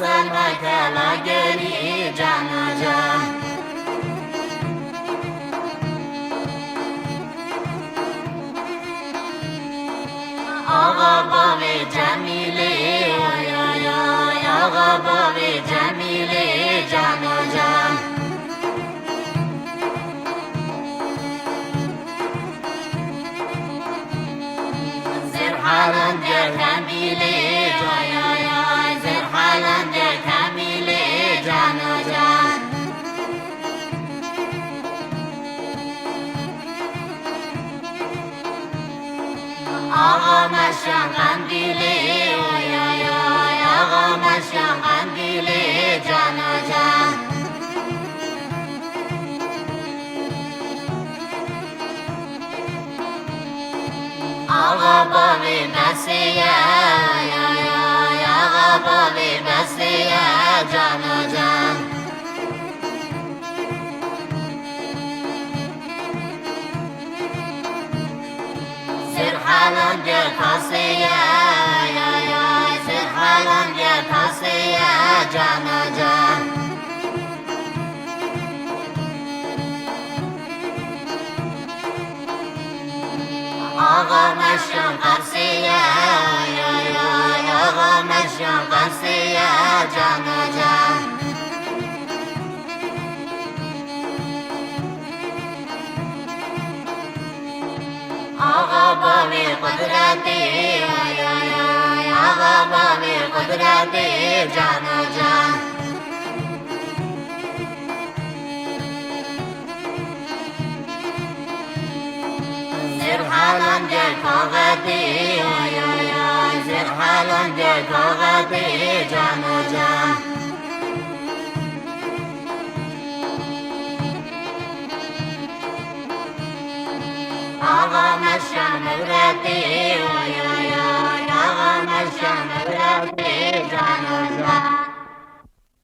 مسلمان کلاگری جان جان آقا باو جمیله آی آی آی آقا باو جمیله جان جان زرحالان در کمیله آی آی آی زرحالان در کمیله جان جان آقا مشان قندیله آی آی آی آقا مشان قندیله جان جان آقا باوی بسیه آی آی آی آقا باوی بسیه جان جان زرحالان در کاسیه آی آی آی زرحالان در کاسیه جان جان آقا مشان قرصیه آی آی آی آقا مشان قرصیه جان جان آقا باوی قدرتی آی آی آی آقا باوی قدرتی جان جان زرحالان در کاغذی آی آی آی زرحالان در کاغذی جان جان آقا مشان نورتی آی آی آی آقا مشان نورتی جان جان